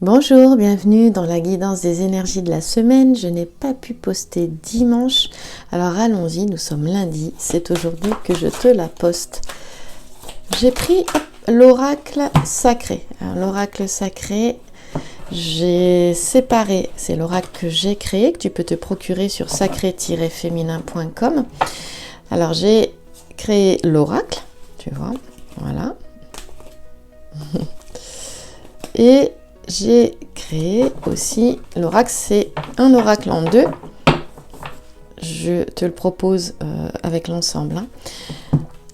Bonjour, bienvenue dans la guidance des énergies de la semaine. Je n'ai pas pu poster dimanche, alors allons-y, nous sommes lundi, c'est aujourd'hui que je te la poste. J'ai pris l'oracle sacré. Alors, l'oracle sacré, j'ai séparé, c'est l'oracle que j'ai créé, que tu peux te procurer sur sacré-féminin.com. Alors j'ai créé l'oracle, tu vois, voilà. Et j'ai créé aussi l'oracle, c'est un oracle en deux. Je te le propose avec l'ensemble.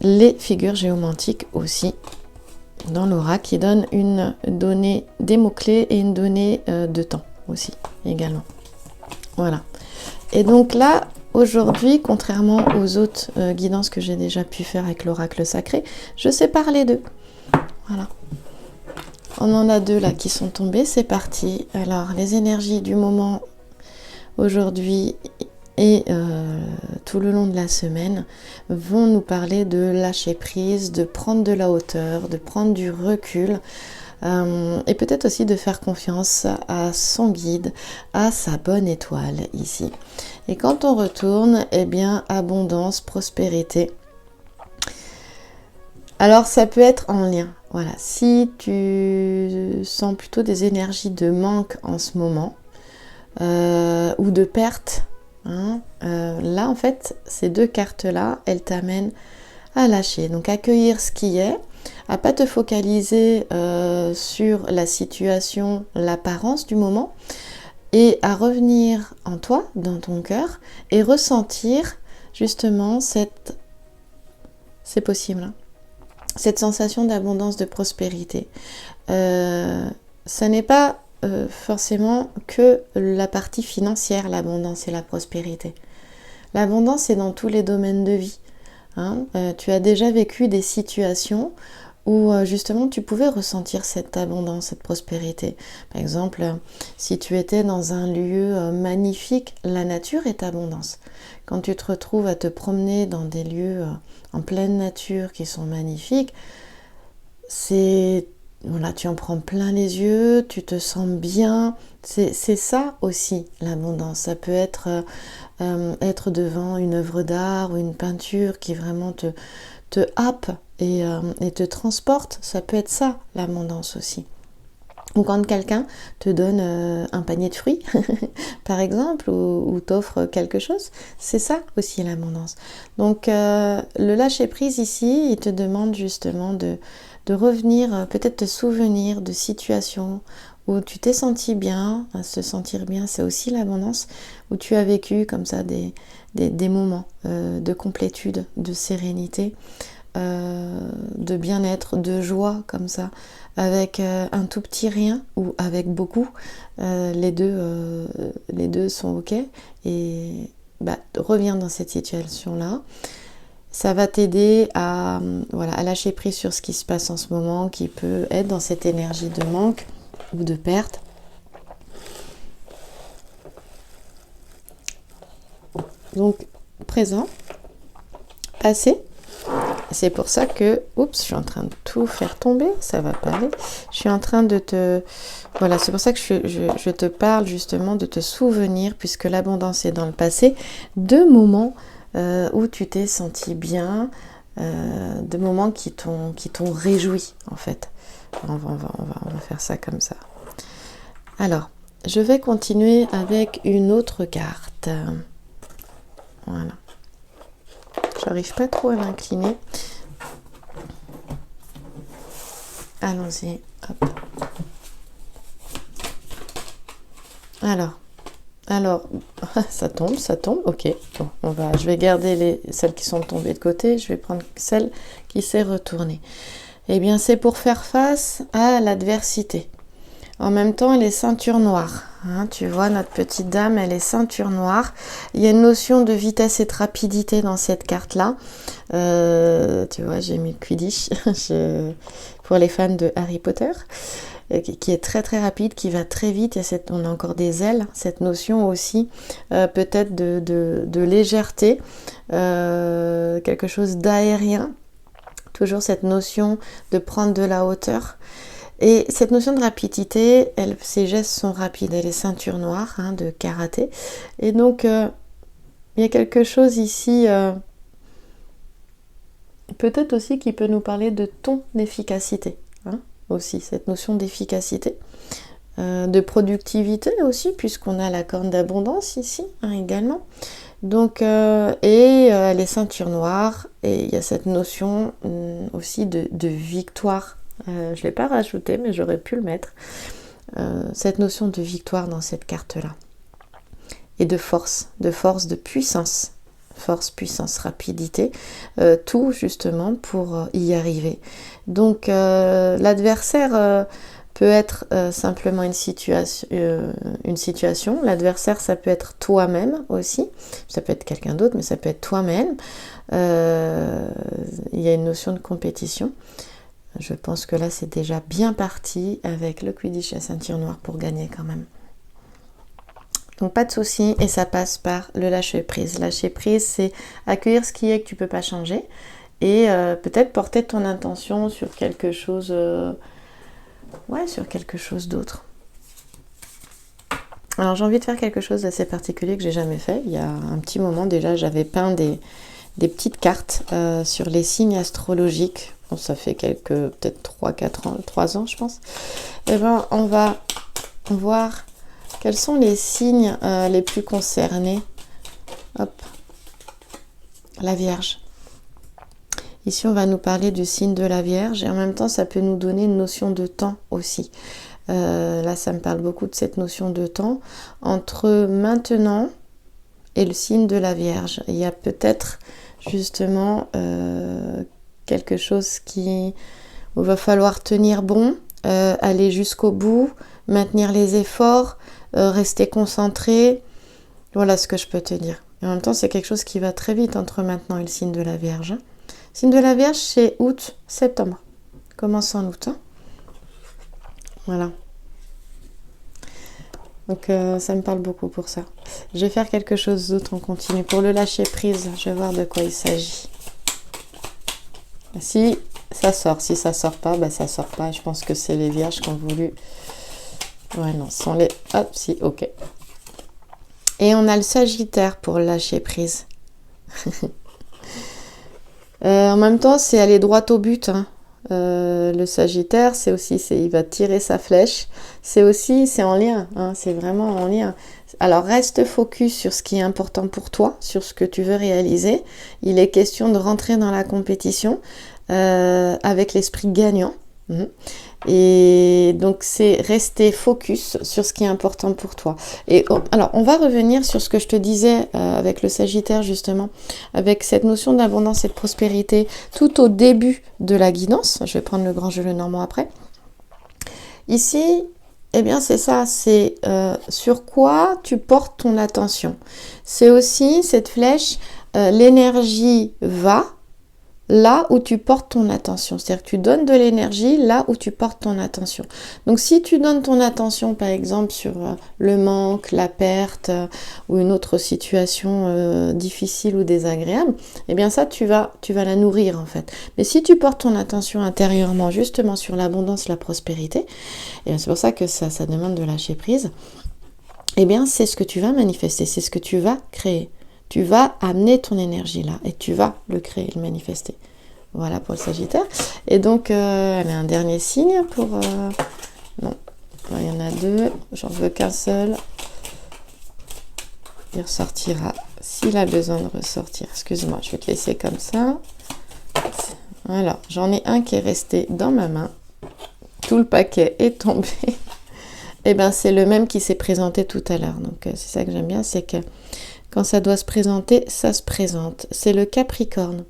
Les figures géomantiques aussi dans l'oracle qui donne une donnée des mots-clés et une donnée de temps aussi également. Voilà. Et donc là, aujourd'hui, contrairement aux autres guidances que j'ai déjà pu faire avec l'oracle sacré, je sépare les deux. Voilà. On en a deux là qui sont tombés, c'est parti. Alors, les énergies du moment aujourd'hui et tout le long de la semaine vont nous parler de lâcher prise, de prendre de la hauteur, de prendre du recul et peut-être aussi de faire confiance à son guide, à sa bonne étoile ici. Et quand on retourne, eh bien, abondance, prospérité. Alors, ça peut être en lien. Voilà, si tu sens plutôt des énergies de manque en ce moment ou de perte, là en fait, ces deux cartes-là, elles t'amènent à lâcher. Donc accueillir ce qui est, à pas te focaliser sur la situation, l'apparence du moment, et à revenir en toi, dans ton cœur, et ressentir justement c'est possible. Cette sensation d'abondance, de prospérité. Ça n'est pas forcément que la partie financière, l'abondance et la prospérité. L'abondance est dans tous les domaines de vie. Tu as déjà vécu des situations où justement tu pouvais ressentir cette abondance, cette prospérité. Par exemple, si tu étais dans un lieu magnifique, la nature est abondance. Quand tu te retrouves à te promener dans des lieux en pleine nature qui sont magnifiques, voilà, tu en prends plein les yeux, tu te sens bien. C'est ça aussi l'abondance. Ça peut être être devant une œuvre d'art ou une peinture qui vraiment te happe et te transporte. Ça peut être ça l'abondance aussi. Ou quand quelqu'un te donne un panier de fruits, par exemple, ou t'offre quelque chose, c'est ça aussi l'abondance. Donc le lâcher-prise ici, il te demande justement de revenir, peut-être te souvenir de situations où tu t'es senti bien. Se sentir bien, c'est aussi l'abondance, où tu as vécu comme ça des moments de complétude, de sérénité, de bien-être, de joie comme ça, avec un tout petit rien ou avec beaucoup, les deux sont ok, et reviens dans cette situation-là. Ça va t'aider à lâcher prise sur ce qui se passe en ce moment, qui peut être dans cette énergie de manque ou de perte. Donc, présent, passé. C'est pour ça que, je suis en train de tout faire tomber, ça va pas aller. Je suis en train de voilà, c'est pour ça que je te parle justement de te souvenir, puisque l'abondance est dans le passé, de moments où tu t'es senti bien, de moments qui t'ont réjoui en fait. On va faire ça comme ça. Alors, je vais continuer avec une autre carte. Voilà. J'arrive pas trop à l'incliner. Allons-y. Hop. Alors, ça tombe, ok. Bon, je vais garder celles qui sont tombées de côté, je vais prendre celle qui s'est retournée. Eh bien, c'est pour faire face à l'adversité. En même temps, elle est ceinture noire. Tu vois, notre petite dame, elle est ceinture noire. Il y a une notion de vitesse et de rapidité dans cette carte-là. Tu vois, j'ai mis le Quidditch pour les fans de Harry Potter, qui est très très rapide, qui va très vite. On a encore des ailes. Cette notion aussi, peut-être de légèreté, quelque chose d'aérien. Toujours cette notion de prendre de la hauteur. Et cette notion de rapidité, ses gestes sont rapides. Elle est ceinture noire de karaté. Et donc, il y a quelque chose ici, peut-être aussi qui peut nous parler de ton efficacité. Aussi, cette notion d'efficacité. De productivité aussi, puisqu'on a la corne d'abondance ici, également. Donc, les ceintures noires, et il y a cette notion aussi de victoire. Je ne l'ai pas rajouté, mais j'aurais pu le mettre. Cette notion de victoire dans cette carte-là. Et de force, de puissance. Force, puissance, rapidité. Tout, justement, pour y arriver. Donc, l'adversaire... peut être simplement une situation. L'adversaire, ça peut être toi-même aussi. Ça peut être quelqu'un d'autre, mais ça peut être toi-même. Il y a une notion de compétition. Je pense que là, c'est déjà bien parti avec le Quidditch à ceinture noire pour gagner quand même. Donc, pas de souci. Et ça passe par le lâcher-prise. Lâcher-prise, c'est accueillir ce qui est que tu ne peux pas changer. Et peut-être porter ton intention sur quelque chose... sur quelque chose d'autre. Alors j'ai envie de faire quelque chose d'assez particulier que j'ai jamais fait. Il y a un petit moment déjà, j'avais peint des petites cartes sur les signes astrologiques. Bon, ça fait peut-être 3 ans je pense. Et ben on va voir quels sont les signes les plus concernés. Hop, la Vierge. Ici, on va nous parler du signe de la Vierge et en même temps, ça peut nous donner une notion de temps aussi. Là, ça me parle beaucoup de cette notion de temps. Entre maintenant et le signe de la Vierge, il y a peut-être justement quelque chose où il va falloir tenir bon, aller jusqu'au bout, maintenir les efforts, rester concentré. Voilà ce que je peux te dire. Et en même temps, c'est quelque chose qui va très vite entre maintenant et le signe de la Vierge. Signe de la Vierge, c'est août, septembre. Commence en août. Voilà. Donc, ça me parle beaucoup pour ça. Je vais faire quelque chose d'autre, on continue. Pour le lâcher prise, je vais voir de quoi il s'agit. Si ça sort, si ça sort pas, ça sort pas. Je pense que c'est les Vierges qui ont voulu... Ouais, non, ce sont les... Hop, si, ok. Et on a le Sagittaire pour lâcher prise. En même temps, c'est aller droit au but. Le Sagittaire, c'est aussi, il va tirer sa flèche. C'est en lien. C'est vraiment en lien. Alors, reste focus sur ce qui est important pour toi, sur ce que tu veux réaliser. Il est question de rentrer dans la compétition avec l'esprit gagnant. Et donc c'est rester focus sur ce qui est important pour toi. Et alors on va revenir sur ce que je te disais avec le Sagittaire justement, avec cette notion d'abondance et de prospérité tout au début de la guidance. Je vais prendre le grand jeu Lenormand après. Ici, eh bien c'est ça, c'est sur quoi tu portes ton attention. C'est aussi cette flèche, l'énergie va là où tu portes ton attention. C'est-à-dire que tu donnes de l'énergie là où tu portes ton attention. Donc si tu donnes ton attention par exemple sur le manque, la perte ou une autre situation difficile ou désagréable, eh bien ça tu vas la nourrir en fait. Mais si tu portes ton attention intérieurement justement sur l'abondance, la prospérité, et c'est pour ça que ça demande de lâcher prise, eh bien c'est ce que tu vas manifester, c'est ce que tu vas créer. Tu vas amener ton énergie là et tu vas le créer, le manifester. Voilà pour le Sagittaire. Et donc, elle a un dernier signe pour... Non, il y en a deux. J'en veux qu'un seul. Il ressortira s'il a besoin de ressortir. Excuse-moi, je vais te laisser comme ça. Voilà, j'en ai un qui est resté dans ma main. Tout le paquet est tombé. Et bien, c'est le même qui s'est présenté tout à l'heure. Donc, c'est ça que j'aime bien, c'est que quand ça doit se présenter, ça se présente. C'est le Capricorne.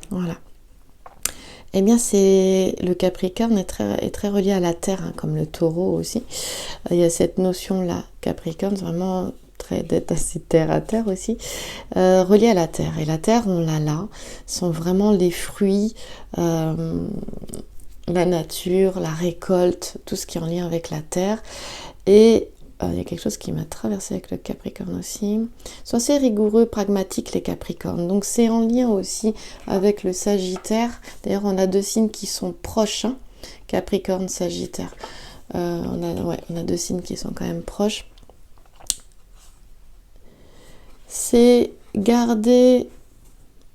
Voilà. Eh bien, le Capricorne est très relié à la Terre, comme le Taureau aussi. Il y a cette notion-là. Capricorne, vraiment d'être assez terre à terre aussi. Relié à la Terre. Et la Terre, on l'a là. Sont vraiment les fruits, la nature, la récolte, tout ce qui est en lien avec la Terre. Et il y a quelque chose qui m'a traversé avec le Capricorne aussi. Ils sont assez rigoureux, pragmatiques les Capricornes. Donc c'est en lien aussi avec le Sagittaire. D'ailleurs on a deux signes qui sont proches. Capricorne, Sagittaire. On a deux signes qui sont quand même proches. C'est garder...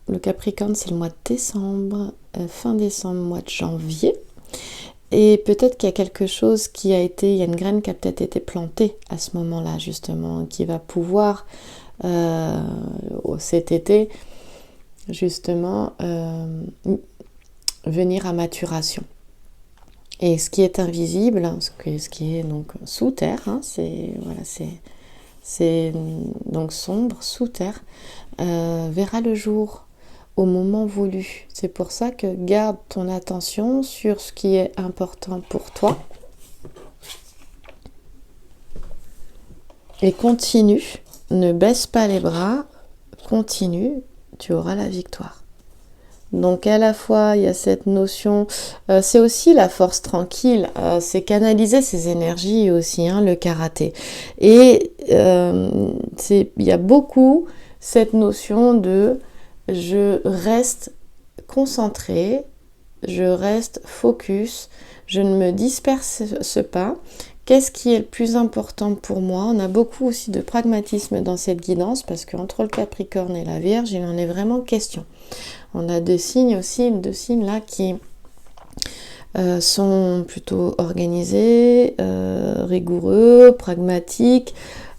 Le Capricorne, c'est le mois de décembre, fin décembre, mois de janvier. Et peut-être qu'il y a quelque chose il y a une graine qui a peut-être été plantée à ce moment-là, justement, qui va pouvoir, cet été, justement, venir à maturation. Et ce qui est invisible, ce qui est donc sous terre, hein, c'est donc sombre, sous terre, verra le jour au moment voulu. C'est pour ça que garde ton attention sur ce qui est important pour toi et continue, ne baisse pas les bras, continue, tu auras la victoire. Donc à la fois il y a cette notion, c'est aussi la force tranquille, c'est canaliser ses énergies aussi, hein, le karaté. Et il y a beaucoup cette notion de je reste concentrée, je reste focus, je ne me disperse pas. Qu'est-ce qui est le plus important pour moi? On a beaucoup aussi de pragmatisme dans cette guidance parce qu'entre le Capricorne et la Vierge, il en est vraiment question. On a deux signes là qui sont plutôt organisés, rigoureux, pragmatiques.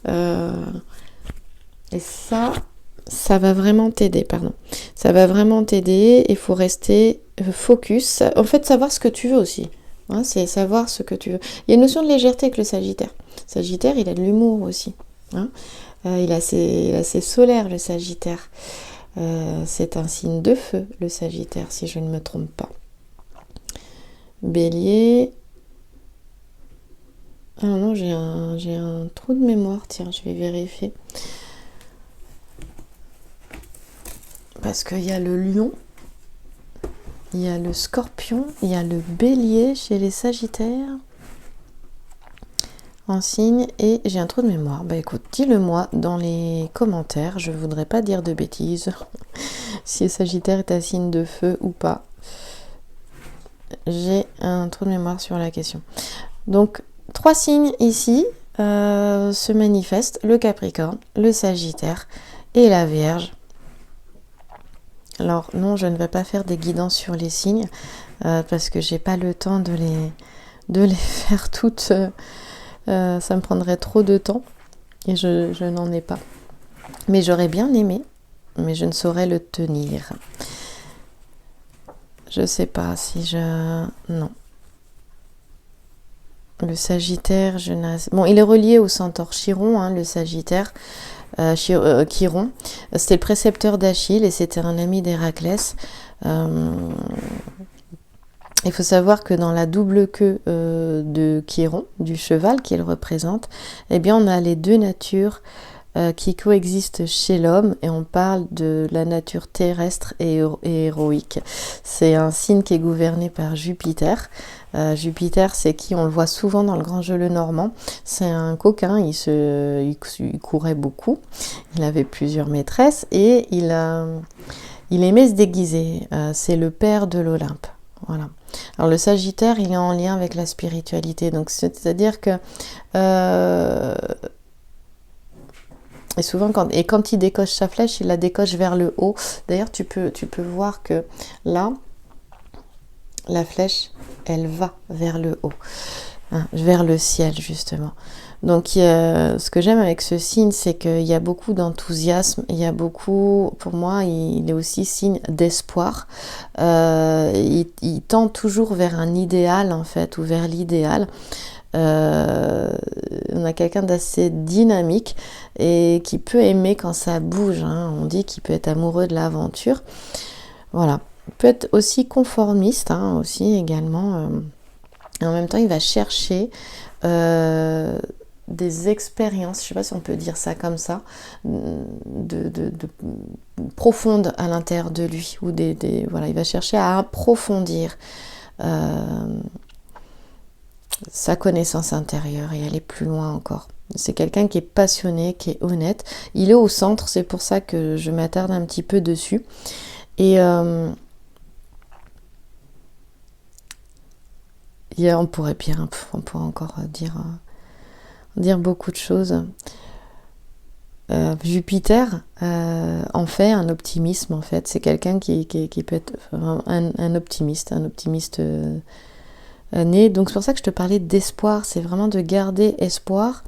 Et ça va vraiment t'aider, Ça va vraiment t'aider, il faut rester focus. En fait, savoir ce que tu veux aussi. Hein, c'est savoir ce que tu veux. Il y a une notion de légèreté avec le Sagittaire. Sagittaire, il a de l'humour aussi. Hein. Il a ses solaires, le Sagittaire. C'est un signe de feu, le Sagittaire, si je ne me trompe pas. Bélier. Ah non, j'ai un trou de mémoire. Tiens, je vais vérifier. Parce qu'il y a le lion, il y a le scorpion, il y a le bélier chez les Sagittaires en signe et j'ai un trou de mémoire. Bah écoute, dis-le-moi dans les commentaires, je ne voudrais pas dire de bêtises, si le Sagittaire est un signe de feu ou pas. J'ai un trou de mémoire sur la question. Donc, 3 signes ici se manifestent, le Capricorne, le Sagittaire et la Vierge. Alors non, je ne vais pas faire des guidances sur les signes parce que j'ai pas le temps de les faire toutes. Ça me prendrait trop de temps et je n'en ai pas. Mais j'aurais bien aimé, mais je ne saurais le tenir. Je sais pas si non. Le Sagittaire, bon, il est relié au centaure Chiron, hein, le Sagittaire. Chiron, c'était le précepteur d'Achille et c'était un ami d'Héraclès. Il faut savoir que dans la double queue de Chiron, du cheval qu'il représente, eh bien on a les deux natures qui coexistent chez l'homme et on parle de la nature terrestre et héroïque. C'est un signe qui est gouverné par Jupiter. Jupiter, c'est qui? On le voit souvent dans le grand jeu Le Normand. C'est un coquin, il courait beaucoup. Il avait plusieurs maîtresses et il aimait se déguiser. C'est le père de l'Olympe. Voilà. Alors le Sagittaire, il est en lien avec la spiritualité. Donc c'est-à-dire que et souvent quand il décoche sa flèche, il la décoche vers le haut. D'ailleurs, tu peux voir que là, la flèche, elle va vers le haut, hein, vers le ciel justement. Donc ce que j'aime avec ce signe, c'est qu'il y a beaucoup d'enthousiasme, il y a beaucoup, pour moi, il est aussi signe d'espoir. Il tend toujours vers un idéal en fait, ou vers l'idéal. On a quelqu'un d'assez dynamique et qui peut aimer quand ça bouge, hein. On dit qu'il peut être amoureux de l'aventure. Voilà. Il peut être aussi conformiste, hein, aussi également. Et en même temps, il va chercher des expériences, je ne sais pas si on peut dire ça comme ça, de profondes à l'intérieur de lui. Ou voilà, il va chercher à approfondir sa connaissance intérieure et aller plus loin encore. C'est quelqu'un qui est passionné, qui est honnête. Il est au centre, c'est pour ça que je m'attarde un petit peu dessus. Et On pourrait encore dire beaucoup de choses. Jupiter en fait un optimisme, en fait. C'est quelqu'un qui peut être un optimiste né. Donc c'est pour ça que je te parlais d'espoir. C'est vraiment de garder espoir.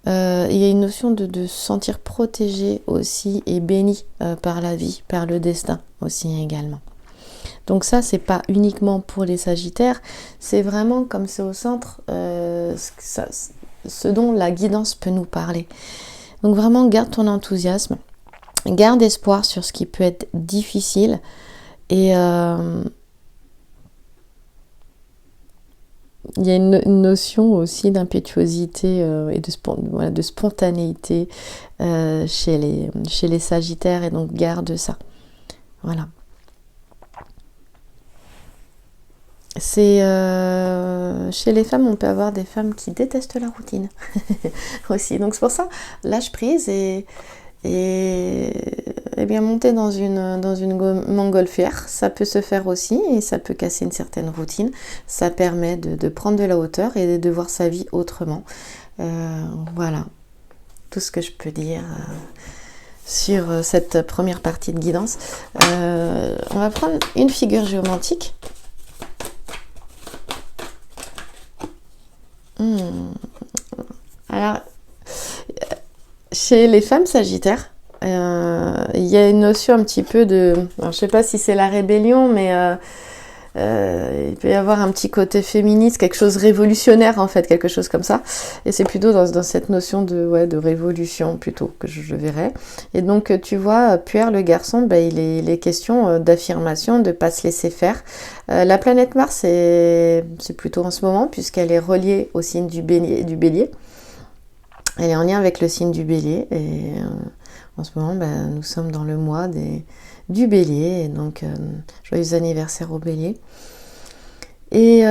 Il y a une notion de se sentir protégé aussi et béni par la vie, par le destin aussi également. Donc ça, c'est pas uniquement pour les Sagittaires, c'est vraiment comme c'est au centre ce dont la guidance peut nous parler. Donc vraiment, garde ton enthousiasme, garde espoir sur ce qui peut être difficile et il y a une notion aussi d'impétuosité et de spontanéité chez les Sagittaires, et donc garde ça. Voilà. C'est chez les femmes, on peut avoir des femmes qui détestent la routine aussi. Donc c'est pour ça, lâche prise et bien monter dans une montgolfière, ça peut se faire aussi et ça peut casser une certaine routine. Ça permet de prendre de la hauteur et de voir sa vie autrement. Voilà, tout ce que je peux dire sur cette première partie de guidance. On va prendre une figure géomantique. Alors, chez les femmes sagittaires, il y a une notion un petit peu de... Alors, je ne sais pas si c'est la rébellion, mais il peut y avoir un petit côté féministe, quelque chose révolutionnaire en fait, quelque chose comme ça. Et c'est plutôt dans cette notion de révolution plutôt que je verrais. Et donc tu vois, Pierre le garçon, il est question d'affirmation, de ne pas se laisser faire. La planète Mars, c'est plutôt en ce moment, puisqu'elle est reliée au signe du Bélier. Elle est en lien avec le signe du Bélier. Et en ce moment, nous sommes dans le mois du Bélier. Et donc, joyeux anniversaire au Bélier. Et eh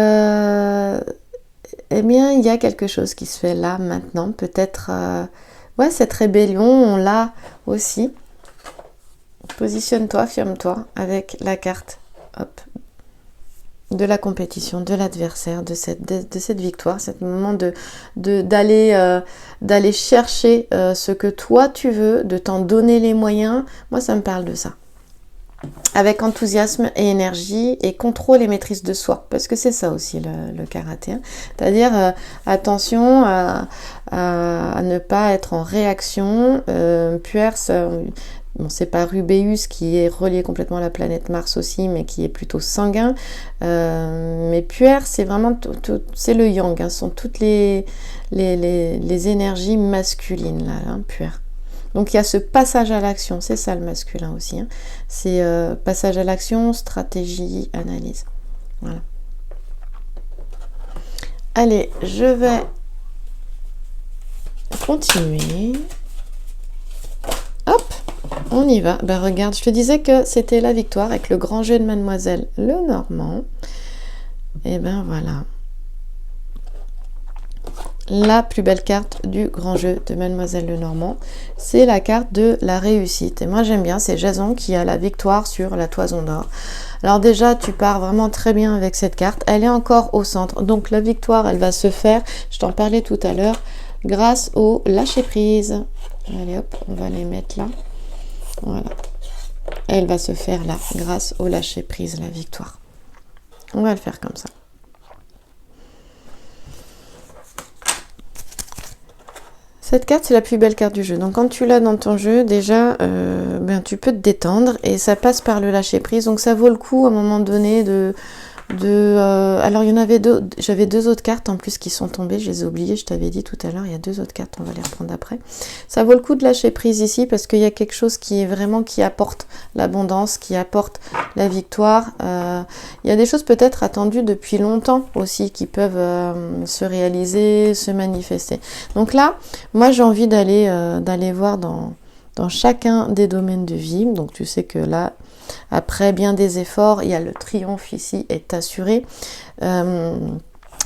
bien, il y a quelque chose qui se fait là, maintenant. Peut-être, cette rébellion, on l'a aussi. Positionne-toi, firme-toi avec la carte, hop, de la compétition, de l'adversaire, de cette victoire, ce moment d'aller chercher ce que toi tu veux, de t'en donner les moyens. Moi, ça me parle de ça. Avec enthousiasme et énergie et contrôle et maîtrise de soi, parce que c'est ça aussi le karaté. C'est-à-dire attention à ne pas être en réaction. Puers, c'est pas Rubéus qui est relié complètement à la planète Mars aussi, mais qui est plutôt sanguin. Mais Puer, c'est vraiment c'est le yang. Ce sont toutes les énergies masculines là, Puer. Donc il y a ce passage à l'action, c'est ça le masculin aussi. C'est passage à l'action, stratégie, analyse. Voilà. Allez, je vais continuer. Hop, on y va. Regarde, je te disais que c'était la victoire avec le grand jeu de Mademoiselle Lenormand. Et voilà. La plus belle carte du grand jeu de Mademoiselle Lenormand, c'est la carte de la réussite. Et moi j'aime bien, c'est Jason qui a la victoire sur la toison d'or. Alors déjà, tu pars vraiment très bien avec cette carte. Elle est encore au centre. Donc la victoire, elle va se faire, je t'en parlais tout à l'heure, grâce au lâcher-prise. Allez hop, on va les mettre là. Voilà. Elle va se faire là, grâce au lâcher-prise, la victoire. On va le faire comme ça. Cette carte, c'est la plus belle carte du jeu. Donc, quand tu l'as dans ton jeu, déjà, tu peux te détendre et ça passe par le lâcher-prise. Donc, ça vaut le coup, à un moment donné, alors, il y en avait deux. J'avais deux autres cartes en plus qui sont tombées. Je les ai oubliées, je t'avais dit tout à l'heure. Il y a deux autres cartes, on va les reprendre après. Ça vaut le coup de lâcher prise ici parce qu'il y a quelque chose qui est vraiment qui apporte l'abondance, qui apporte la victoire. Il y a des choses peut-être attendues depuis longtemps aussi qui peuvent se réaliser, se manifester. Donc là, moi j'ai envie d'aller voir dans chacun des domaines de vie. Donc tu sais que là, après bien des efforts, il y a le triomphe ici est assuré.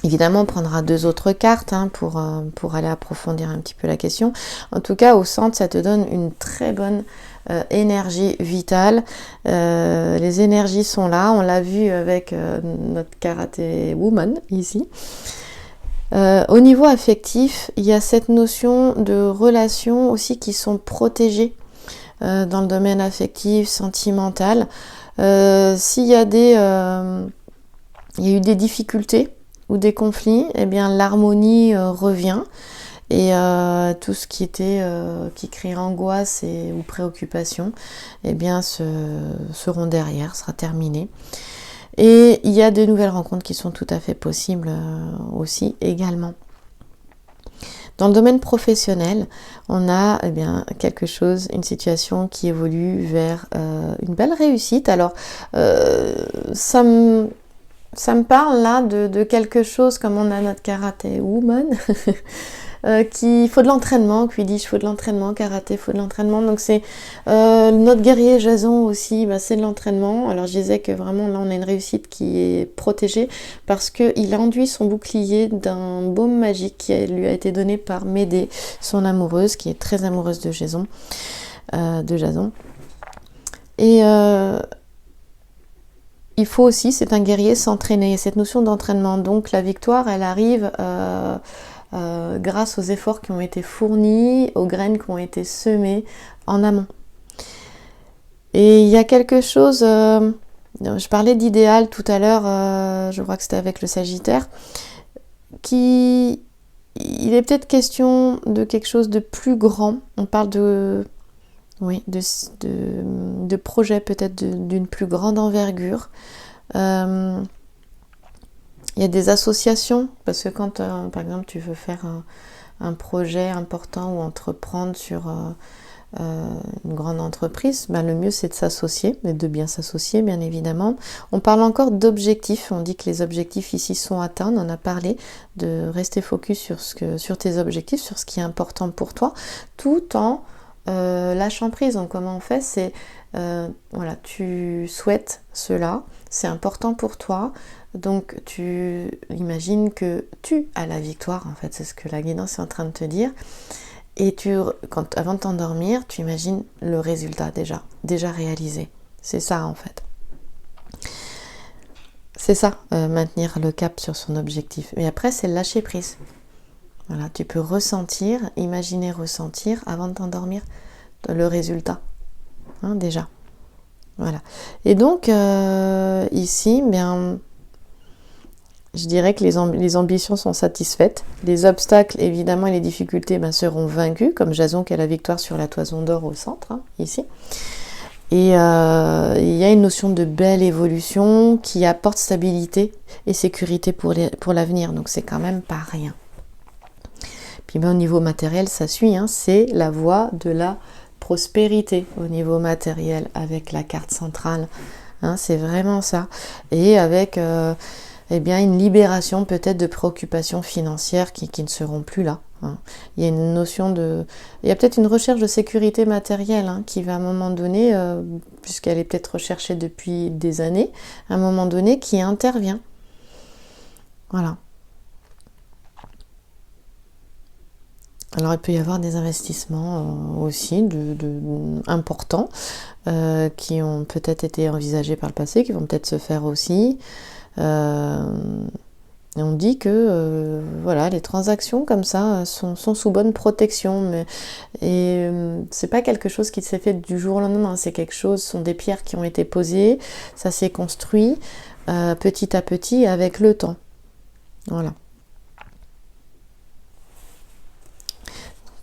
Évidemment, on prendra deux autres cartes pour aller approfondir un petit peu la question. En tout cas, au centre, ça te donne une très bonne énergie vitale. Les énergies sont là, on l'a vu avec notre karaté woman ici. Au niveau affectif, il y a cette notion de relations aussi qui sont protégées dans le domaine affectif, sentimental. S'il y a il y a eu des difficultés ou des conflits, eh bien l'harmonie revient et tout ce qui crée angoisse ou préoccupation, eh bien seront derrière, sera terminé. Et il y a de nouvelles rencontres qui sont tout à fait possibles aussi également. Dans le domaine professionnel, on a quelque chose, une situation qui évolue vers une belle réussite. Alors, ça me parle là de quelque chose comme on a notre karaté woman, qu'il faut de l'entraînement, il faut de l'entraînement, karaté, faut de l'entraînement. Donc c'est notre guerrier Jason aussi, c'est de l'entraînement. Alors je disais que vraiment là on a une réussite qui est protégée parce qu'il a enduit son bouclier d'un baume magique qui lui a été donné par Médée, son amoureuse, qui est très amoureuse de Jason. Et il faut aussi, c'est un guerrier, s'entraîner. Cette notion d'entraînement, donc la victoire, elle arrive grâce aux efforts qui ont été fournis, aux graines qui ont été semées en amont. Et il y a quelque chose, je parlais d'idéal tout à l'heure, je crois que c'était avec le Sagittaire, il est peut-être question de quelque chose de plus grand. On parle de projets peut-être d'une plus grande envergure. Il y a des associations, parce que quand, par exemple, tu veux faire un projet important ou entreprendre sur une grande entreprise, le mieux c'est de s'associer, et de bien s'associer, bien évidemment. On parle encore d'objectifs, on dit que les objectifs ici sont atteints, on en a parlé, de rester focus sur tes objectifs, sur ce qui est important pour toi, tout en lâchant prise. Donc comment on fait, c'est tu souhaites cela, c'est important pour toi, donc tu imagines que tu as la victoire, en fait c'est ce que la guidance est en train de te dire, et avant de t'endormir, tu imagines le résultat déjà réalisé. C'est ça en fait. C'est ça, maintenir le cap sur son objectif. Et après c'est le lâcher prise. Voilà, tu peux imaginer ressentir avant de t'endormir le résultat, déjà. Voilà. Et donc ici, je dirais que les ambitions sont satisfaites. Les obstacles, évidemment, et les difficultés seront vaincus, comme Jason qui a la victoire sur la toison d'or au centre, ici. Et il y a une notion de belle évolution qui apporte stabilité et sécurité pour l'avenir. Donc c'est quand même pas rien. Puis au niveau matériel, ça suit, c'est la voie de la prospérité au niveau matériel avec la carte centrale. C'est vraiment ça. Et avec une libération peut-être de préoccupations financières qui ne seront plus là. Il y a une notion il y a peut-être une recherche de sécurité matérielle qui va à un moment donné, puisqu'elle est peut-être recherchée depuis des années, à un moment donné qui intervient. Voilà. Alors il peut y avoir des investissements aussi importants qui ont peut-être été envisagés par le passé, qui vont peut-être se faire aussi. Et on dit que les transactions comme ça sont sous bonne protection, c'est pas quelque chose qui s'est fait du jour au lendemain, ce sont des pierres qui ont été posées, ça s'est construit petit à petit avec le temps. Voilà.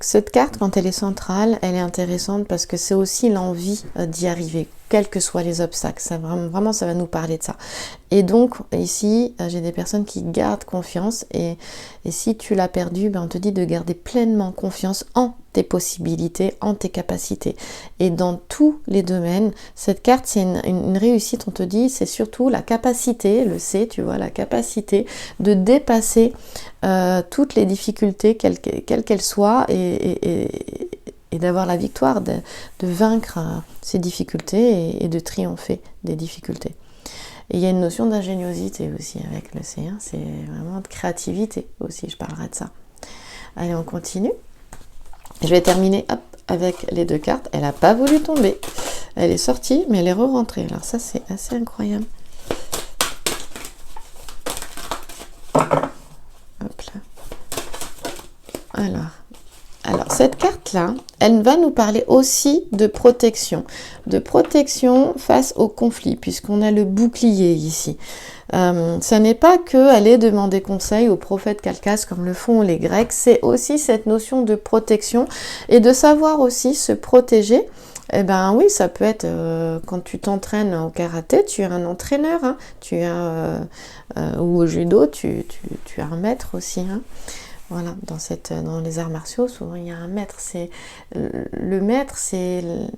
Cette carte, quand elle est centrale, elle est intéressante parce que c'est aussi l'envie d'y arriver, quels que soient les obstacles. Ça va nous parler de ça. Et donc, ici, j'ai des personnes qui gardent confiance et si tu l'as perdu, on te dit de garder pleinement confiance en tes possibilités, en tes capacités. Et dans tous les domaines, cette carte, c'est une réussite, on te dit, c'est surtout la capacité, le C, tu vois, la capacité de dépasser toutes les difficultés, quelles qu'elles soient, et d'avoir la victoire, de vaincre ces difficultés et de triompher des difficultés. Et il y a une notion d'ingéniosité aussi avec le C, c'est vraiment de créativité aussi, je parlerai de ça. Allez, on continue. Je vais terminer avec les 2 cartes. Elle n'a pas voulu tomber. Elle est sortie, mais elle est re-rentrée. Alors ça, c'est assez incroyable. Hop là. Alors cette carte-là, elle va nous parler aussi de protection face au conflit, puisqu'on a le bouclier ici. Ça n'est pas que aller demander conseil au prophète Calcas comme le font les Grecs, c'est aussi cette notion de protection et de savoir aussi se protéger. Eh ben oui, ça peut être quand tu t'entraînes au karaté, tu as un entraîneur, hein, ou au judo, tu as un maître aussi, hein. Voilà, dans les arts martiaux, souvent il y a un maître. Le maître, il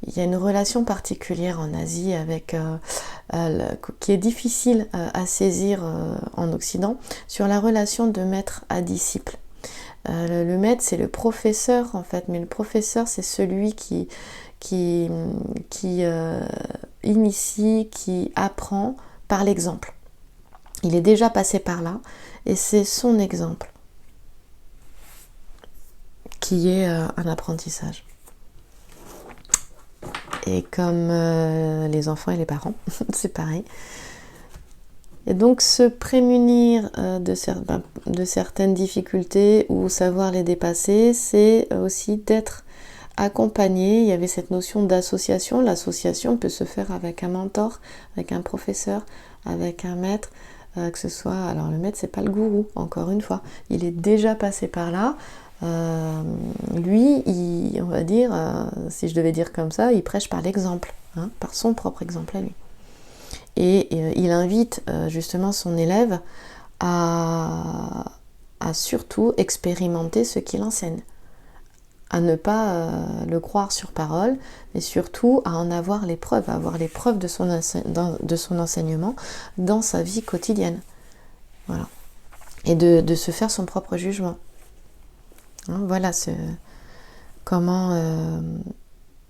y a une relation particulière en Asie qui est difficile à saisir en Occident, sur la relation de maître à disciple. Le maître, c'est le professeur en fait, mais le professeur, c'est celui qui initie, qui apprend par l'exemple. Il est déjà passé par là et c'est son exemple qui est un apprentissage. Et comme les enfants et les parents, c'est pareil. Et donc se prémunir de certaines difficultés ou savoir les dépasser, c'est aussi d'être accompagné. Il y avait cette notion d'association. L'association peut se faire avec un mentor, avec un professeur, avec un maître, que ce soit... Alors le maître, c'est pas le gourou, encore une fois. Il est déjà passé par là. Lui, on va dire, si je devais dire comme ça, il prêche par l'exemple, hein, par son propre exemple à lui. Et il invite justement son élève à surtout expérimenter ce qu'il enseigne, à ne pas le croire sur parole, mais surtout à en avoir les preuves, à avoir les preuves de son enseignement dans sa vie quotidienne. Voilà. Et de se faire son propre jugement. Hein, voilà comment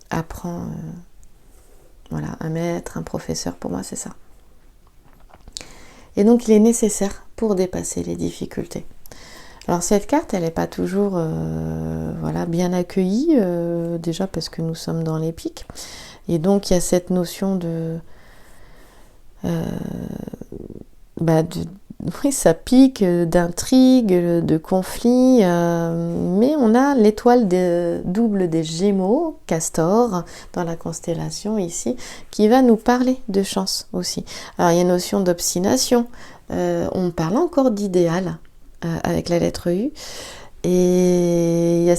apprend voilà, un maître, un professeur, pour moi c'est ça. Et donc il est nécessaire pour dépasser les difficultés. Alors cette carte, elle n'est pas toujours voilà, bien accueillie, déjà parce que nous sommes dans l'épique. Et donc il y a cette notion oui, ça pique, d'intrigue, de conflit, mais on a l'étoile double des Gémeaux, Castor, dans la constellation ici, qui va nous parler de chance aussi. Alors il y a une notion d'obstination, on parle encore d'idéal avec la lettre U, et il y a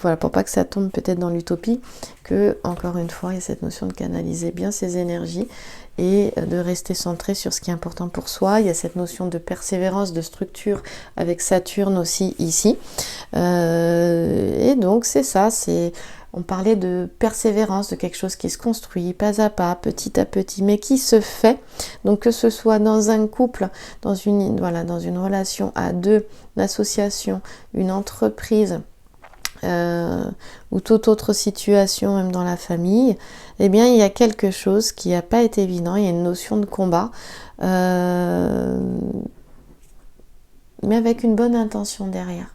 voilà, pour pas que ça tombe peut-être dans l'utopie, que encore une fois il y a cette notion de canaliser bien ses énergies et de rester centré sur ce qui est important pour soi. Il y a cette notion de persévérance, de structure avec Saturne aussi ici. Et donc c'est ça, on parlait de persévérance, de quelque chose qui se construit pas à pas, petit à petit, mais qui se fait. Donc que ce soit dans un couple, dans une relation à deux, une association, une entreprise, ou toute autre situation, même dans la famille, eh bien il y a quelque chose qui n'a pas été évident, il y a une notion de combat, mais avec une bonne intention derrière.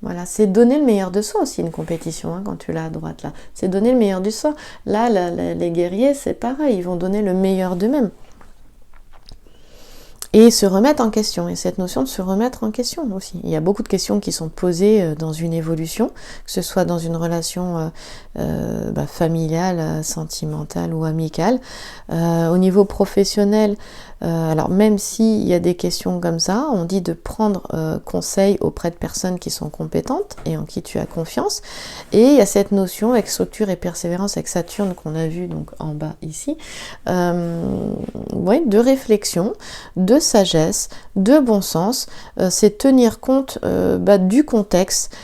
Voilà, c'est donner le meilleur de soi aussi, une compétition, hein, quand tu l'as à droite là. C'est donner le meilleur de soi. Là, les guerriers, c'est pareil, ils vont donner le meilleur d'eux-mêmes. Et se remettre en question, et cette notion de se remettre en question aussi. Il y a beaucoup de questions qui sont posées dans une évolution, que ce soit dans une relation familiale, sentimentale ou amicale. Au niveau professionnel, alors même s'il y a des questions comme ça, on dit de prendre conseil auprès de personnes qui sont compétentes et en qui tu as confiance. Et il y a cette notion avec structure et persévérance avec Saturne qu'on a vu donc en bas ici, de réflexion, de sagesse, de bon sens, c'est tenir compte du contexte,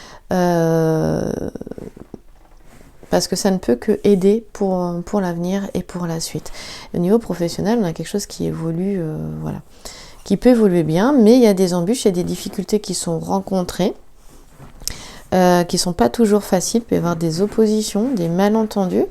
parce que ça ne peut que aider pour l'avenir et pour la suite. Au niveau professionnel, on a quelque chose qui évolue, qui peut évoluer bien, mais il y a des embûches, il y a des difficultés qui sont rencontrées, qui sont pas toujours faciles, il peut y avoir des oppositions, des malentendus,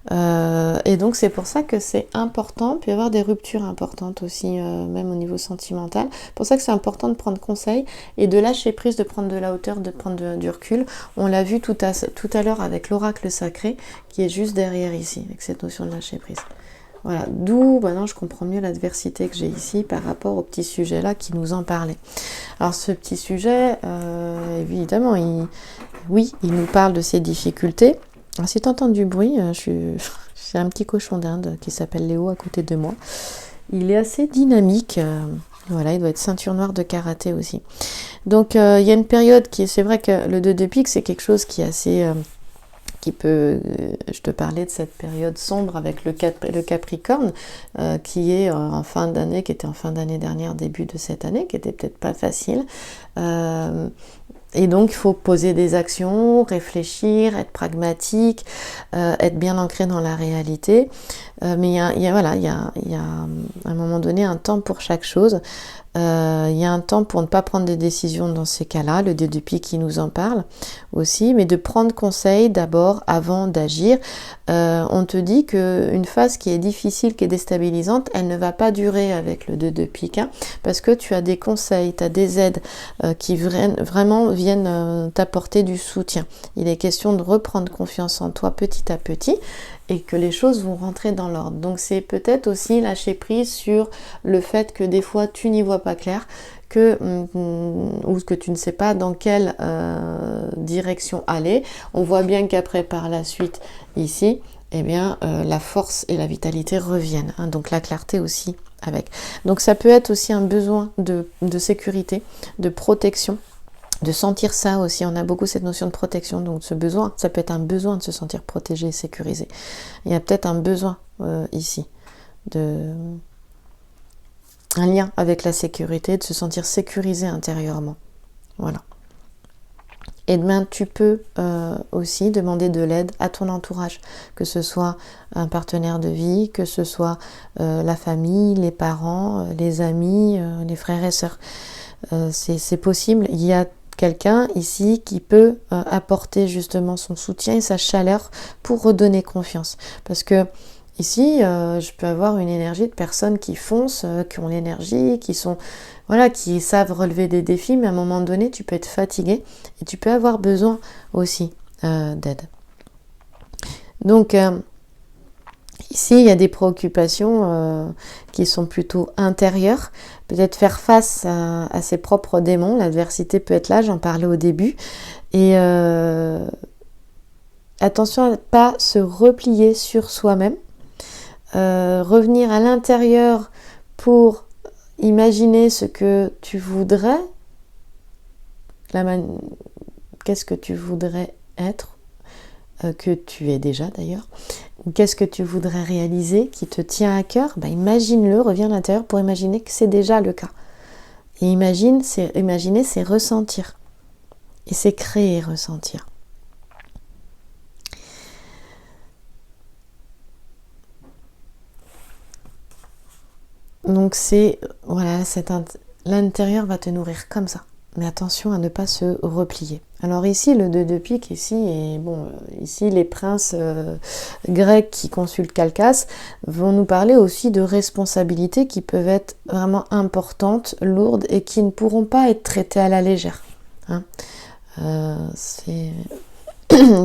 Et donc c'est pour ça que c'est important, il peut y avoir des ruptures importantes aussi, même au niveau sentimental. C'est pour ça que c'est important de prendre conseil et de lâcher prise, de prendre de la hauteur, de prendre du recul. On l'a vu tout à l'heure avec l'oracle sacré qui est juste derrière ici, avec cette notion de lâcher prise. Voilà, d'où maintenant je comprends mieux l'adversité que j'ai ici par rapport au petit sujet là qui nous en parlait. Alors ce petit sujet, évidemment, il nous parle de ses difficultés. Alors, si tu entends du bruit, j'ai un petit cochon d'Inde qui s'appelle Léo à côté de moi. Il est assez dynamique. Voilà, il doit être ceinture noire de karaté aussi. Donc il y a une période c'est vrai que le 2 de pique, c'est quelque chose qui est assez... je te parlais de cette période sombre avec le Capricorne qui est en fin d'année, qui était en fin d'année dernière, début de cette année, qui était peut-être pas facile. Et donc il faut poser des actions, réfléchir, être pragmatique, être bien ancré dans la réalité. Mais il y a à un moment donné un temps pour chaque chose. Il y a un temps pour ne pas prendre des décisions dans ces cas-là, le dé de pique qui nous en parle aussi, mais de prendre conseil d'abord avant d'agir. On te dit qu'une phase qui est difficile, qui est déstabilisante, elle ne va pas durer avec le 2 de pique, hein, parce que tu as des conseils, tu as des aides qui vraiment viennent t'apporter du soutien. Il est question de reprendre confiance en toi petit à petit et que les choses vont rentrer dans l'ordre. Donc c'est peut-être aussi lâcher prise sur le fait que des fois tu n'y vois pas clair, ou que tu ne sais pas dans quelle direction aller. On voit bien qu'après par la suite ici, eh bien la force et la vitalité reviennent, hein, donc la clarté aussi avec. Donc ça peut être aussi un besoin de sécurité, de protection, de sentir ça aussi. On a beaucoup cette notion de protection, donc ce besoin, ça peut être un besoin de se sentir protégé et sécurisé. Il y a peut-être un besoin ici, un lien avec la sécurité, de se sentir sécurisé intérieurement. Voilà. Et demain, tu peux aussi demander de l'aide à ton entourage, que ce soit un partenaire de vie, que ce soit la famille, les parents, les amis, les frères et sœurs. C'est possible. Il y a quelqu'un ici qui peut apporter justement son soutien et sa chaleur pour redonner confiance. Parce que ici, je peux avoir une énergie de personnes qui foncent, qui ont l'énergie, qui savent relever des défis, mais à un moment donné, tu peux être fatigué et tu peux avoir besoin aussi d'aide. Donc, ici, il y a des préoccupations qui sont plutôt intérieures. Peut-être faire face à ses propres démons. L'adversité peut être là, j'en parlais au début. Et attention à ne pas se replier sur soi-même. Revenir à l'intérieur pour imaginer ce que tu voudrais. Qu'est-ce que tu voudrais être, que tu es déjà d'ailleurs. Qu'est-ce que tu voudrais réaliser qui te tient à cœur? Imagine-le, reviens à l'intérieur pour imaginer que c'est déjà le cas. Et imaginer, c'est ressentir. Et c'est créer ressentir. Donc l'intérieur va te nourrir comme ça. Mais attention à ne pas se replier. Alors ici, le 2 de pique, ici les princes grecs qui consultent Calcas vont nous parler aussi de responsabilités qui peuvent être vraiment importantes, lourdes et qui ne pourront pas être traitées à la légère. Hein. Il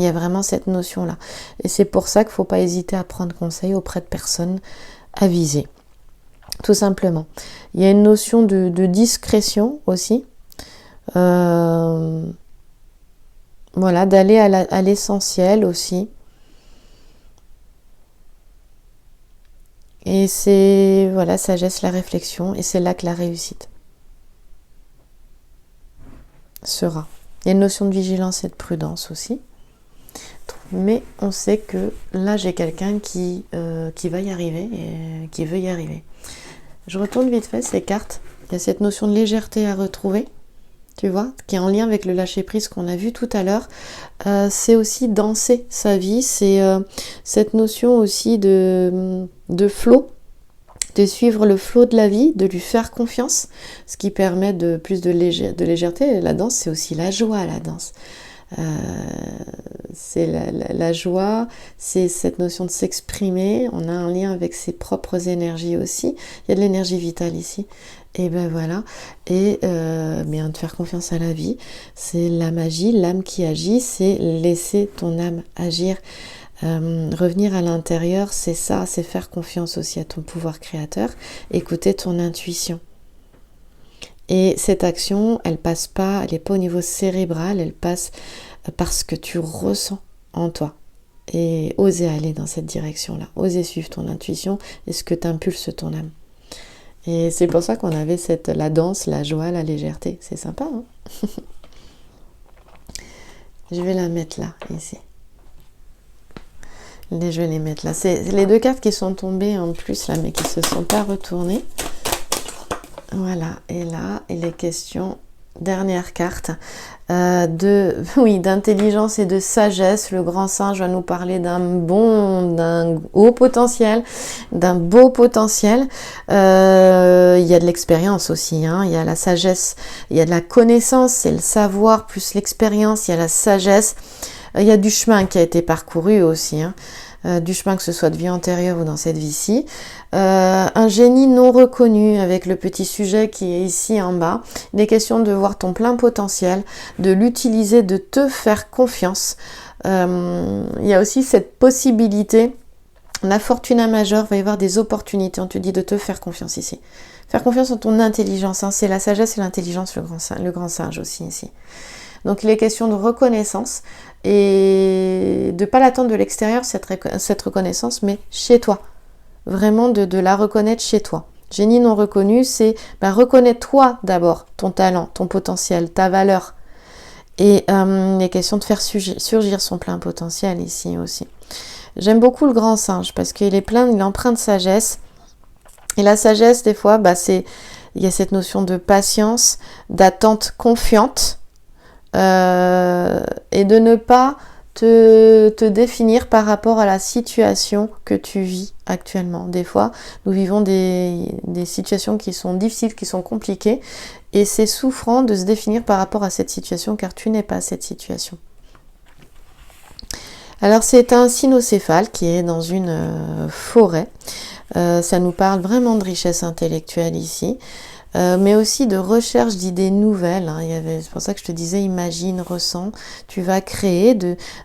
y a vraiment cette notion-là. Et c'est pour ça qu'il ne faut pas hésiter à prendre conseil auprès de personnes avisées. Tout simplement. Il y a une notion de discrétion aussi. D'aller à l'essentiel aussi. Et c'est sagesse, la réflexion, et c'est là que la réussite sera. Il y a une notion de vigilance et de prudence aussi. Mais on sait que là j'ai quelqu'un qui va y arriver et qui veut y arriver. Je retourne vite fait ces cartes. Il y a cette notion de légèreté à retrouver. Tu vois, qui est en lien avec le lâcher-prise qu'on a vu tout à l'heure. C'est aussi danser sa vie, c'est cette notion aussi de flow, de suivre le flow de la vie, de lui faire confiance, ce qui permet de plus de légèreté. La danse, c'est aussi la joie, la danse. C'est la joie, c'est cette notion de s'exprimer. On a un lien avec ses propres énergies aussi. Il y a de l'énergie vitale ici. Et ben voilà. Et bien de faire confiance à la vie. C'est la magie, l'âme qui agit. C'est laisser ton âme agir. Revenir à l'intérieur, c'est ça. C'est faire confiance aussi à ton pouvoir créateur. Écouter ton intuition. Et cette action, elle passe pas, elle n'est pas au niveau cérébral, elle passe parce que tu ressens en toi. Et oser aller dans cette direction-là, oser suivre ton intuition et ce que t'impulse ton âme. Et c'est pour ça qu'on avait la danse, la joie, la légèreté. C'est sympa, hein? Je vais la mettre là, ici. Je vais les mettre là. C'est les deux cartes qui sont tombées en plus là, mais qui ne se sont pas retournées. Voilà, et là, il est question, dernière carte, d'intelligence et de sagesse. Le grand singe va nous parler d'un haut potentiel, d'un beau potentiel. Il y a de l'expérience aussi, hein. Il y a la sagesse, il y a de la connaissance, c'est le savoir plus l'expérience, il y a la sagesse. Il y a du chemin qui a été parcouru aussi, hein. Du chemin que ce soit de vie antérieure ou dans cette vie-ci. Un génie non reconnu avec le petit sujet qui est ici en bas. Il est question de voir ton plein potentiel, de l'utiliser, de te faire confiance. Il y a aussi cette possibilité, la fortuna majeure, va y avoir des opportunités. On te dit de te faire confiance ici. Faire confiance en ton intelligence, hein. C'est la sagesse et l'intelligence, le grand singe aussi ici. Donc il est question de reconnaissance et de ne pas l'attendre de l'extérieur, cette reconnaissance, mais chez toi. Vraiment de la reconnaître chez toi. Génie non reconnu, c'est reconnais-toi d'abord, ton talent, ton potentiel, ta valeur. Et il est question de faire surgir son plein potentiel ici aussi. J'aime beaucoup le grand singe parce qu'il est empreint de sagesse. Et la sagesse, des fois, il y a cette notion de patience, d'attente confiante. Et de ne pas te définir par rapport à la situation que tu vis actuellement. Des fois, nous vivons des situations qui sont difficiles, qui sont compliquées, et c'est souffrant de se définir par rapport à cette situation, car tu n'es pas cette situation. Alors c'est un cynocéphale qui est dans une forêt. Ça nous parle vraiment de richesse intellectuelle ici. Mais aussi de recherche d'idées nouvelles, hein. C'est pour ça que je te disais, imagine, ressens, tu vas créer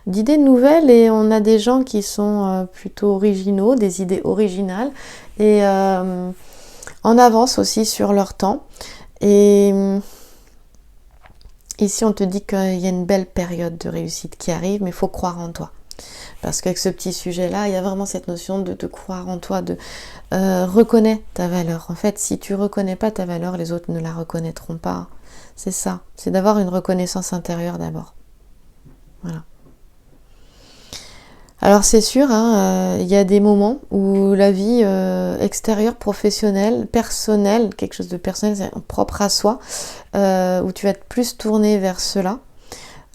d'idées nouvelles, et on a des gens qui sont plutôt originaux, des idées originales, et en avance aussi sur leur temps. Et ici on te dit qu'il y a une belle période de réussite qui arrive, mais il faut croire en toi. Parce qu'avec ce petit sujet-là, il y a vraiment cette notion de te croire en toi, de reconnais ta valeur. En fait, si tu reconnais pas ta valeur, les autres ne la reconnaîtront pas. C'est ça, c'est d'avoir une reconnaissance intérieure d'abord. Voilà. Alors c'est sûr, hein, il y a des moments où la vie extérieure, professionnelle, personnelle, quelque chose de personnel, propre à soi, où tu vas être plus tourné vers cela.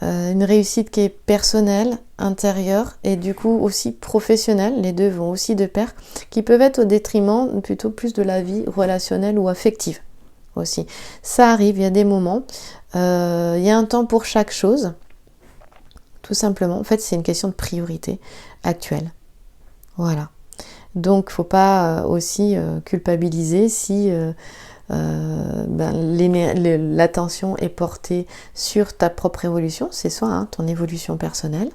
Une réussite qui est personnelle, intérieure et du coup aussi professionnelle, les deux vont aussi de pair, qui peuvent être au détriment plutôt plus de la vie relationnelle ou affective aussi. Ça arrive, il y a des moments, il y a un temps pour chaque chose, tout simplement. En fait, c'est une question de priorité actuelle. Voilà. Donc, faut pas aussi culpabiliser si l'attention est portée sur ta propre évolution, c'est soit ton évolution personnelle,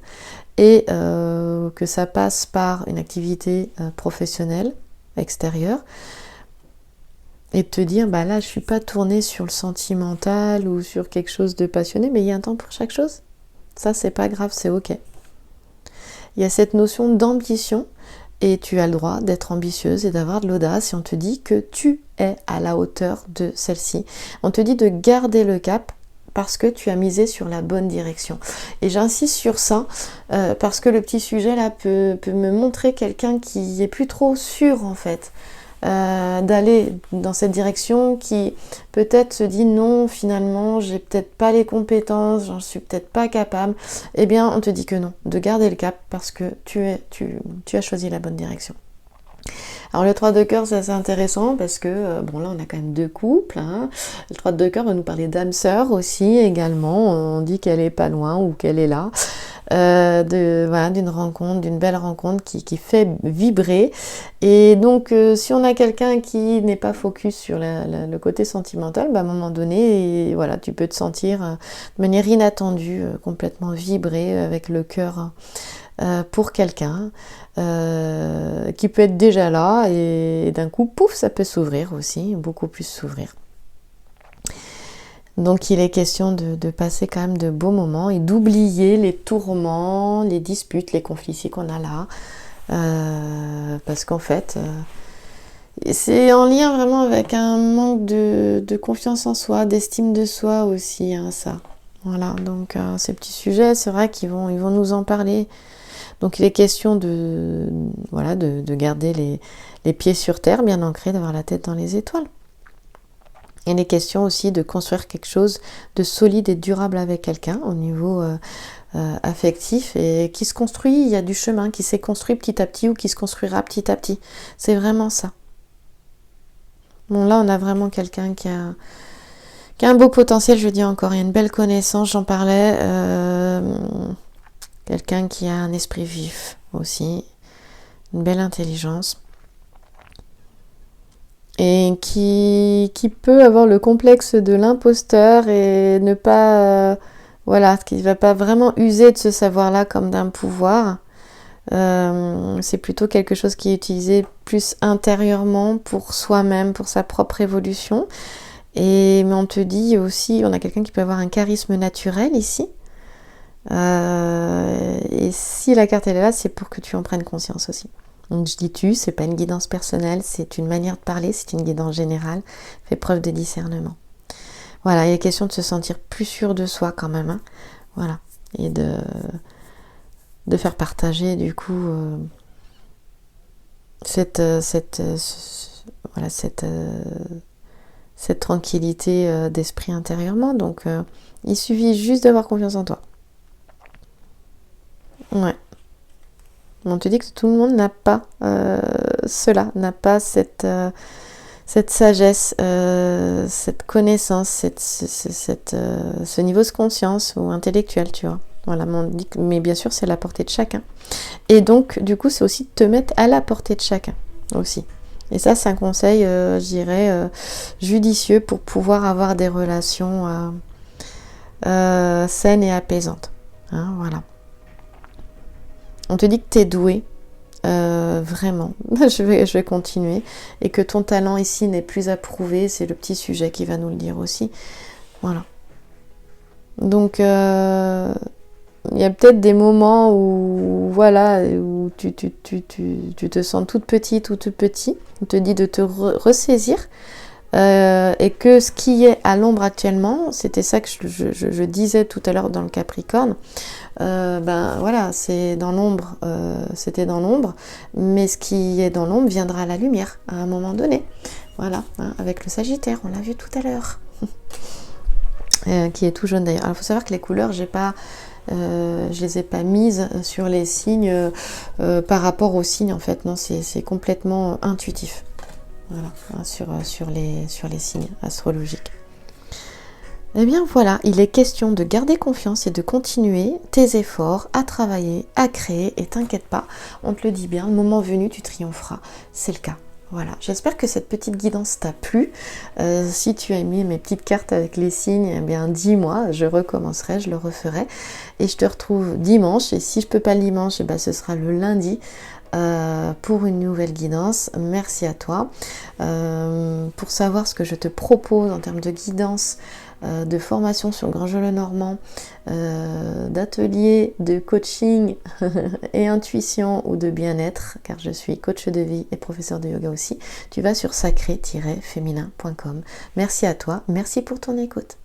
et que ça passe par une activité professionnelle extérieure, et te dire là je suis pas tournée sur le sentimental ou sur quelque chose de passionné, mais il y a un temps pour chaque chose. Ça c'est pas grave, c'est ok. Il y a cette notion d'ambition. Et tu as le droit d'être ambitieuse et d'avoir de l'audace, et on te dit que tu es à la hauteur de celle-ci. On te dit de garder le cap parce que tu as misé sur la bonne direction. Et j'insiste sur ça parce que le petit sujet là peut me montrer quelqu'un qui est plus trop sûr en fait d'aller dans cette direction, qui peut-être se dit non, finalement j'ai peut-être pas les compétences, j'en suis peut-être pas capable. Eh bien on te dit que non, de garder le cap parce que tu as choisi la bonne direction. Alors le 3 de cœur, c'est assez intéressant parce que, bon là on a quand même 2 couples, hein. Le 3 de cœur va nous parler d'âme sœur aussi également, on dit qu'elle est pas loin ou qu'elle est là. Voilà, d'une rencontre, d'une belle rencontre qui fait vibrer. Et donc, si on a quelqu'un qui n'est pas focus sur le côté sentimental, bah, à un moment donné, et, voilà, tu peux te sentir de manière inattendue, complètement vibrer avec le cœur pour quelqu'un qui peut être déjà là et d'un coup, pouf, ça peut s'ouvrir aussi, beaucoup plus s'ouvrir. Donc il est question de passer quand même de beaux moments et d'oublier les tourments, les disputes, les conflits ici qu'on a là. Parce qu'en fait, c'est en lien vraiment avec un manque de confiance en soi, d'estime de soi aussi, hein, ça. Voilà, donc ces petits sujets, c'est vrai qu'ils vont nous en parler. Donc il est question de garder les pieds sur terre, bien ancrés, d'avoir la tête dans les étoiles. Il est question aussi de construire quelque chose de solide et durable avec quelqu'un au niveau affectif et qui se construit, il y a du chemin qui s'est construit petit à petit ou qui se construira petit à petit. C'est vraiment ça. Bon, là, on a vraiment quelqu'un qui a un beau potentiel, je dis encore, il y a une belle connaissance, j'en parlais. Quelqu'un qui a un esprit vif aussi, une belle intelligence. Et qui peut avoir le complexe de l'imposteur et ne pas, qui ne va pas vraiment user de ce savoir-là comme d'un pouvoir. C'est plutôt quelque chose qui est utilisé plus intérieurement pour soi-même, pour sa propre évolution. Mais on te dit aussi, on a quelqu'un qui peut avoir un charisme naturel ici. Et si la carte elle est là, c'est pour que tu en prennes conscience aussi. Donc je dis tu, c'est pas une guidance personnelle, c'est une manière de parler, c'est une guidance générale. Fais preuve de discernement. Voilà, il est question de se sentir plus sûr de soi quand même, hein. Voilà, et de faire partager du coup cette tranquillité d'esprit intérieurement. Donc il suffit juste d'avoir confiance en toi. Ouais. On te dit que tout le monde n'a pas cela, n'a pas cette sagesse, cette connaissance, ce niveau de conscience ou intellectuel, tu vois. Voilà, mais bien sûr, c'est à la portée de chacun. Et donc, du coup, c'est aussi de te mettre à la portée de chacun aussi. Et ça, c'est un conseil, je dirais, judicieux pour pouvoir avoir des relations saines et apaisantes. Hein, voilà. On te dit que tu es doué, vraiment, je vais continuer, et que ton talent ici n'est plus à prouver, c'est le petit sujet qui va nous le dire aussi. Voilà. Donc, il y a peut-être des moments où tu te sens toute petite ou tout petit, on te dit de te ressaisir, et que ce qui est à l'ombre actuellement, c'était ça que je disais tout à l'heure dans le Capricorne, c'est dans l'ombre, c'était dans l'ombre, mais ce qui est dans l'ombre viendra à la lumière à un moment donné. Voilà, hein, avec le Sagittaire, on l'a vu tout à l'heure, qui est tout jaune d'ailleurs. Alors il faut savoir que les couleurs, je les ai pas mises sur les signes par rapport aux signes en fait, non, c'est complètement intuitif. Voilà, hein, sur les signes astrologiques. Eh bien voilà, il est question de garder confiance et de continuer tes efforts à travailler, à créer, et t'inquiète pas, on te le dit bien, le moment venu tu triompheras, c'est le cas. Voilà, j'espère que cette petite guidance t'a plu. Si tu as aimé mes petites cartes avec les signes, eh bien dis-moi, je recommencerai, je le referai. Et je te retrouve dimanche, et si je peux pas le dimanche, eh bien, ce sera le lundi. Pour une nouvelle guidance. Merci à toi. Pour savoir ce que je te propose en termes de guidance, de formation sur le Grand Jeu Lenormand, d'ateliers de coaching et intuition ou de bien-être, car je suis coach de vie et professeur de yoga aussi, tu vas sur sacré-féminin.com. Merci à toi, merci pour ton écoute.